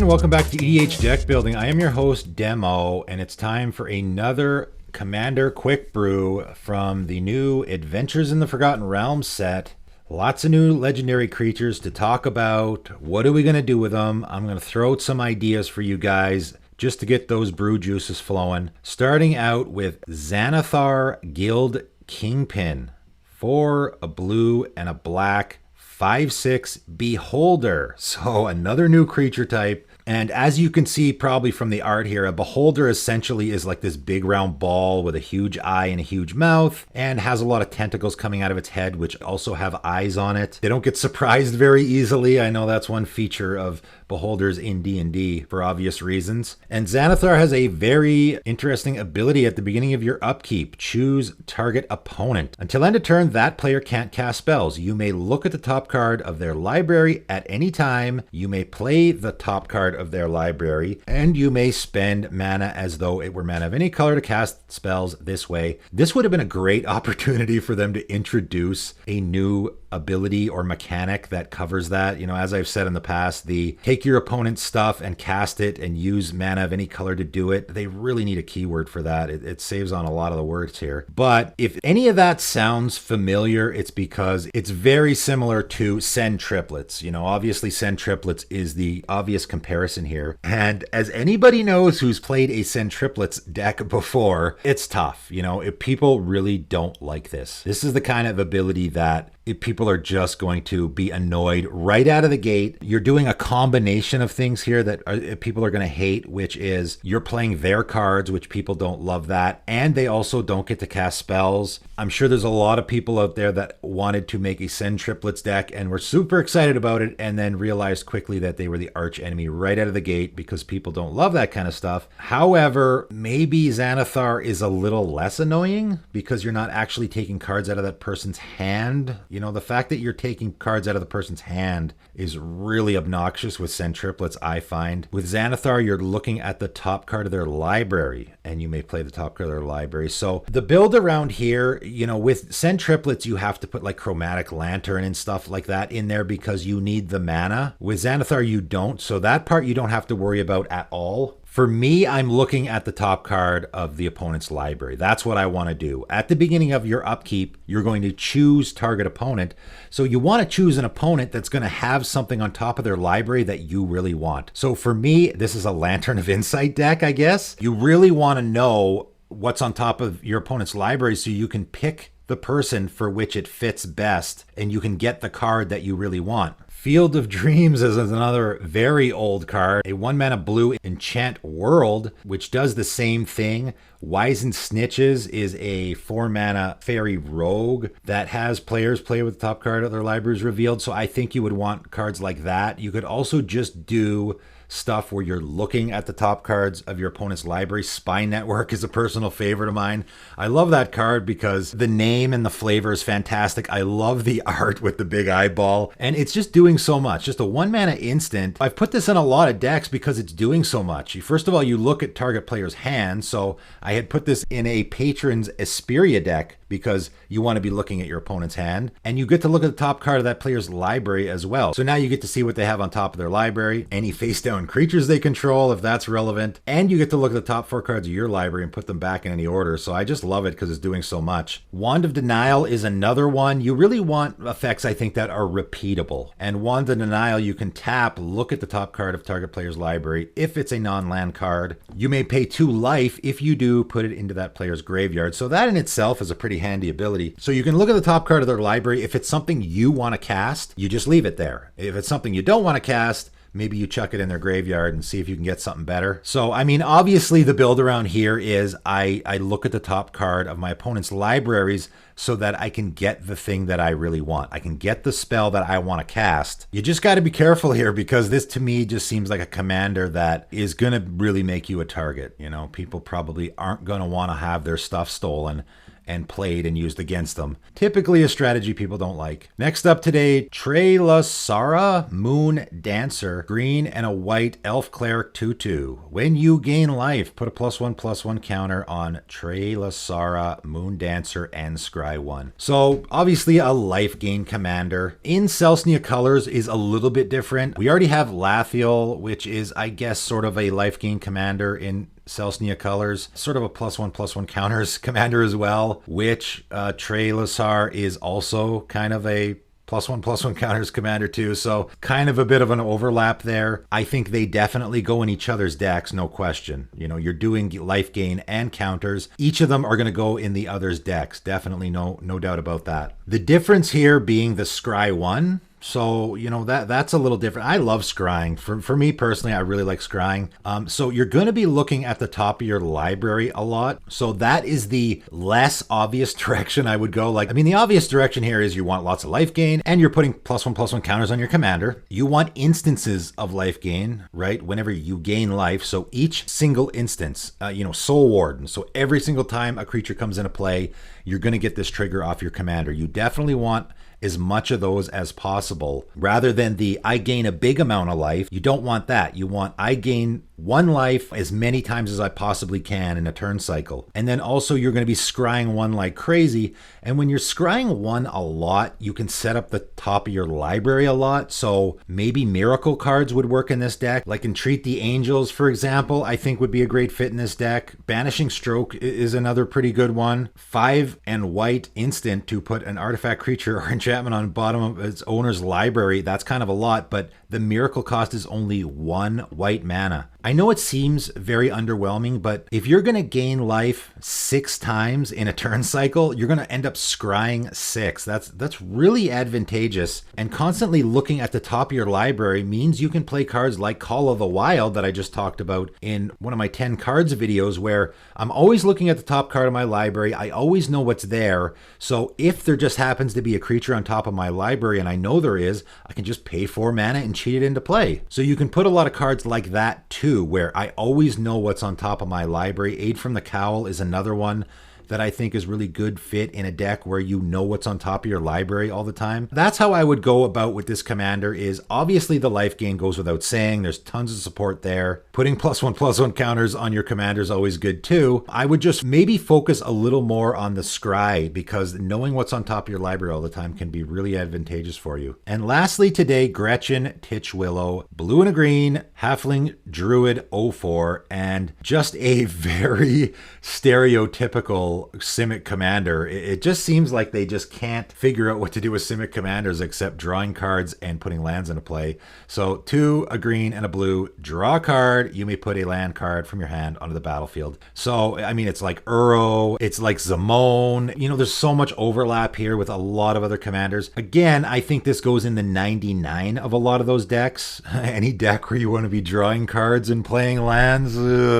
and welcome back to EDH Deck Building. I am your host, Demo, and it's time for another Commander Quick Brew from the new Adventures in the Forgotten Realms set. Lots of new legendary creatures to talk about. What are we going to do with them? I'm going to throw out some ideas for you guys just to get those brew juices flowing. Starting out with Xanathar Guild Kingpin. 4, a blue, and a black. 5/6 Beholder. So another new creature type. And as you can see probably from the art here, a beholder essentially is like this big round ball with a huge eye and a huge mouth and has a lot of tentacles coming out of its head, which also have eyes on it. They don't get surprised very easily. I know that's one feature of beholders in D&D for obvious reasons. And Xanathar has a very interesting ability at the beginning of your upkeep. Choose target opponent. Until end of turn, that player can't cast spells. You may look at the top card of their library at any time. You may play the top card of their library, and you may spend mana as though it were mana of any color to cast spells this way. This would have been a great opportunity for them to introduce a new ability or mechanic that covers that. You know, as I've said in the past, the take your opponent's stuff and cast it and use mana of any color to do it. They really need a keyword for that. It saves on a lot of the words here. But if any of that sounds familiar, it's because it's very similar to Send Triplets. You know, obviously Send Triplets is the obvious comparison here. And as anybody knows who's played a Send Triplets deck before, it's tough. You know, if people really don't like this. This is the kind of ability that if people are just going to be annoyed right out of the gate. You're doing a combination of things here that people are going to hate, which is you're playing their cards, which people don't love that, and they also don't get to cast spells. I'm sure there's a lot of people out there that wanted to make a Send Triplets deck and were super excited about it and then realized quickly that they were the arch enemy right out of the gate because people don't love that kind of stuff. However, maybe Xanathar is a little less annoying because you're not actually taking cards out of that person's hand. You know, the fact that you're taking cards out of the person's hand is really obnoxious with Send Triplets, I find. With Xanathar, you're looking at the top card of their library, and you may play the top card of their library. So the build around here, you know, with Send Triplets, you have to put like Chromatic Lantern and stuff like that in there because you need the mana. With Xanathar, you don't. So that part you don't have to worry about at all. For me, I'm looking at the top card of the opponent's library. That's what I want to do. At the beginning of your upkeep, you're going to choose target opponent. So you want to choose an opponent that's going to have something on top of their library that you really want. So for me, this is a Lantern of Insight deck, I guess. You really want to know what's on top of your opponent's library so you can pick the person for which it fits best and you can get the card that you really want. Field of Dreams is another very old card. A 1-mana blue enchant world, which does the same thing. Wizened Snitches is a 4-mana fairy rogue that has players play with the top card of their libraries revealed. So I think you would want cards like that. You could also just do stuff where you're looking at the top cards of your opponent's library. Spy Network is a personal favorite of mine. I love that card because the name and the flavor is fantastic. I love the art with the big eyeball, and it's just doing so much. Just a 1-mana instant. I've put this in a lot of decks because it's doing so much. First of all, you look at target player's hand. So I had put this in a Patron's Asperia deck because you want to be looking at your opponent's hand, and you get to look at the top card of that player's library as well. So now you get to see what they have on top of their library, any face down creatures they control if that's relevant, and you get to look at the top 4 cards of your library and put them back in any order. So I just love it because it's doing so much. Wand of Denial is another one. You really want effects, I think, that are repeatable. And Wand of Denial, you can tap, look at the top card of target player's library. If it's a non-land card, you may pay 2 life. If you do, put it into that player's graveyard. So that in itself is a pretty handy ability. So you can look at the top card of their library. If it's something you want to cast, you just leave it there. If it's something you don't want to cast, maybe you chuck it in their graveyard and see if you can get something better. So, I mean, obviously the build around here is I look at the top card of my opponent's libraries so that I can get the thing that I really want. I can get the spell that I want to cast. You just got to be careful here because this to me just seems like a commander that is going to really make you a target. You know, people probably aren't going to want to have their stuff stolen. and played and used against them. Typically a strategy people don't like. Next up today, Trelassara, Moon Dancer, green and a white elf cleric 2/2. When you gain life, put a +1/+1 counter on Trelassara, Moon Dancer, and Scry 1. So obviously a life gain commander. In Selesnya colors is a little bit different. We already have Lathiel, which is, I guess, sort of a life gain commander in Selesnya colors, sort of a +1/+1 counters commander as well, which Trelassar is also kind of a +1/+1 counters commander too, so kind of a bit of an overlap there. I think they definitely go in each other's decks, no question. You know, you're doing life gain and counters. Each of them are going to go in the other's decks. Definitely no doubt about that. The difference here being the Scry 1. So, you know, that's a little different. I love scrying. For me personally, I really like scrying. So you're going to be looking at the top of your library a lot. So that is the less obvious direction I would go. Like, I mean, the obvious direction here is you want lots of life gain and you're putting +1/+1 counters on your commander. You want instances of life gain, right? Whenever you gain life. So each single instance, Soul Warden. So every single time a creature comes into play, you're going to get this trigger off your commander. You definitely want as much of those as possible rather than the I gain a big amount of life. You don't want that. You want I gain 1 life as many times as I possibly can in a turn cycle. And then also you're going to be scrying 1 like crazy. And when you're scrying 1 a lot, you can set up the top of your library a lot. So maybe miracle cards would work in this deck. Like Entreat the Angels, for example, I think would be a great fit in this deck. Banishing Stroke is another pretty good one. 5 and white instant to put an artifact, creature, or enchantment on the bottom of its owner's library. That's kind of a lot, but the miracle cost is only 1 white mana. I know it seems very underwhelming, but if you're going to gain life 6 times in a turn cycle, you're going to end up scrying 6. That's really advantageous. And constantly looking at the top of your library means you can play cards like Call of the Wild that I just talked about in one of my 10 cards videos, where I'm always looking at the top card of my library. I always know what's there. So if there just happens to be a creature on top of my library, and I know there is, I can just pay 4 mana and cheat it into play. So you can put a lot of cards like that too, where I always know what's on top of my library. Aid from the Cowl is another one that I think is really good fit in a deck where you know what's on top of your library all the time. That's how I would go about with this commander. Is obviously the life gain goes without saying. There's tons of support there. Putting +1/+1 counters on your commander is always good too. I would just maybe focus a little more on the scry, because knowing what's on top of your library all the time can be really advantageous for you. And lastly today, Gretchen Titchwillow, blue and a green, halfling druid 04, and just a very stereotypical Simic commander. It just seems like they just can't figure out what to do with Simic commanders except drawing cards and putting lands into play. So 2, a green and a blue, draw a card. You may put a land card from your hand onto the battlefield. So, I mean, it's like Uro, it's like Zamone. You know, there's so much overlap here with a lot of other commanders. Again, I think this goes in the 99 of a lot of those decks. Any deck where you want to be drawing cards and playing lands,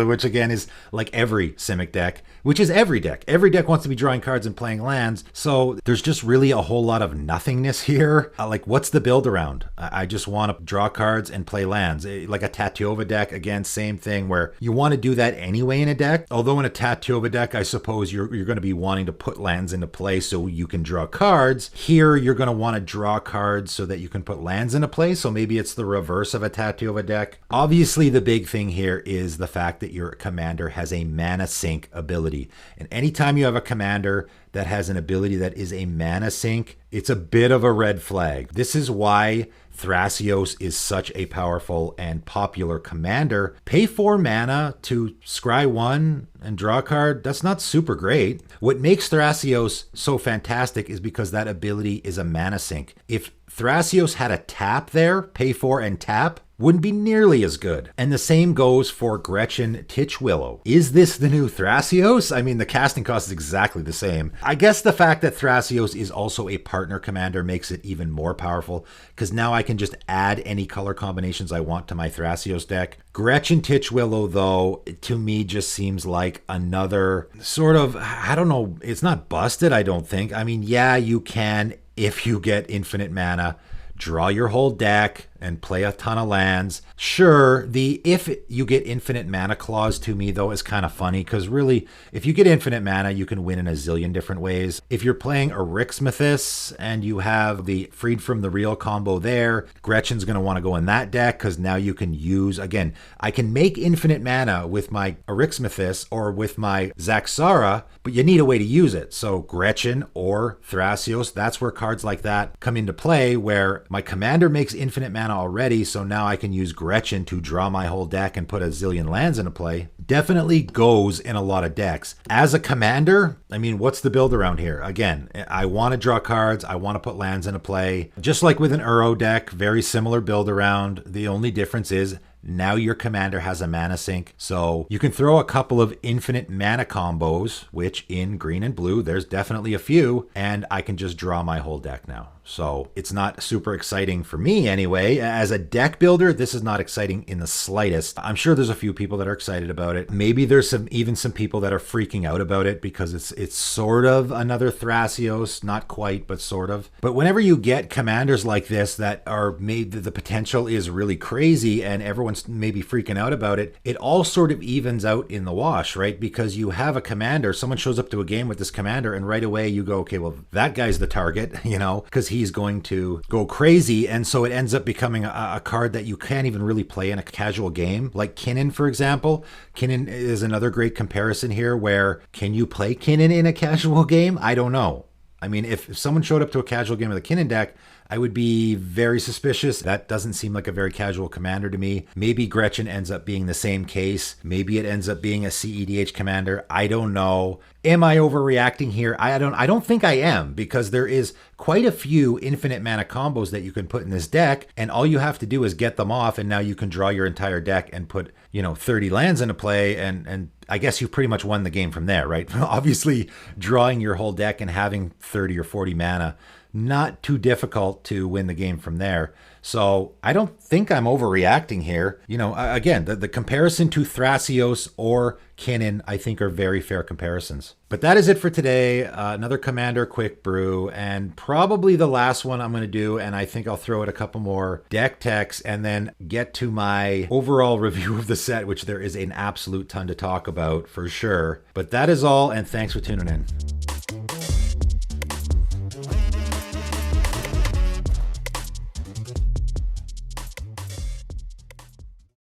which again is like every Simic deck, which is every deck. Every deck wants to be drawing cards and playing lands. So there's just really a whole lot of nothingness here. Like, what's the build around? I just want to draw cards and play lands. Like a Tatiova deck, again, same thing, where you want to do that anyway in a deck. Although in a Tatiova deck, I suppose you're going to be wanting to put lands into play so you can draw cards. Here, you're going to want to draw cards so that you can put lands into play. So maybe it's the reverse of a Tatiova deck. Obviously, the big thing here is the fact that your commander has a mana sink ability. And anytime you have a commander that has an ability that is a mana sink, it's a bit of a red flag. This is why Thrasios is such a powerful and popular commander. Pay 4 mana to scry 1 and draw a card, that's not super great. What makes Thrasios so fantastic is because that ability is a mana sink. If Thrasios had a tap there, pay 4 and tap, wouldn't be nearly as good. And the same goes for Gretchen Titchwillow. Is this the new Thrasios? I mean, the casting cost is exactly the same. I guess the fact that Thrasios is also a partner commander makes it even more powerful, because now I can just add any color combinations I want to my Thrasios deck. Gretchen Titchwillow, though, to me just seems like another sort of, I don't know, it's not busted, I don't think. I mean, yeah, you can, if you get infinite mana, draw your whole deck, and play a ton of lands. Sure, the if you get infinite mana clause to me though is kind of funny, because really, if you get infinite mana, you can win in a zillion different ways. If you're playing Erixmathis and you have the Freed from the Real combo there, Gretchen's going to want to go in that deck, because now you can use, again, I can make infinite mana with my Erixmathis or with my Xanathar, but you need a way to use it. So Gretchen or Thrasios, that's where cards like that come into play, where my commander makes infinite mana already, so now I can use Gretchen to draw my whole deck and put a zillion lands into play. Definitely goes in a lot of decks. As a commander, I mean, what's the build around here? Again, I want to draw cards, I want to put lands into play. Just like with an Uro deck, very similar build around. The only difference is now your commander has a mana sink, so you can throw a couple of infinite mana combos, which in green and blue, there's definitely a few, and I can just draw my whole deck now. So it's not super exciting for me anyway. As a deck builder, this is not exciting in the slightest. I'm sure there's a few people that are excited about it. Maybe there's even some people that are freaking out about it because it's sort of another Thrasios, not quite, but sort of. But whenever you get commanders like this that are made, the potential is really crazy and everyone's maybe freaking out about it, it all sort of evens out in the wash, right? Because you have a commander, someone shows up to a game with this commander and right away you go, okay, well, that guy's the target, you know, because he's going to go crazy. And so it ends up becoming a card that you can't even really play in a casual game. Like Kinnan, for example. Kinnan is another great comparison here where can you play Kinnan in a casual game? I don't know. I mean, if someone showed up to a casual game with a Kinnan deck, I would be very suspicious. That doesn't seem like a very casual commander to me. Maybe Gretchen ends up being the same case. Maybe it ends up being a CEDH commander. I don't know. Am I overreacting here? I don't think I am, because there is quite a few infinite mana combos that you can put in this deck, and all you have to do is get them off, and now you can draw your entire deck and put, 30 lands into play, and I guess you pretty much won the game from there, right? Obviously, drawing your whole deck and having 30 or 40 mana, not too difficult to win the game from there. So I don't think I'm overreacting here. Again, the comparison to Thrasios or Kinnan, I think, are very fair comparisons. But that is it for today. Another Commander Quick Brew, and probably the last one I'm going to do, and I think I'll throw it a couple more deck techs and then get to my overall review of the set, which there is an absolute ton to talk about for sure. But that is all, and thanks for tuning in.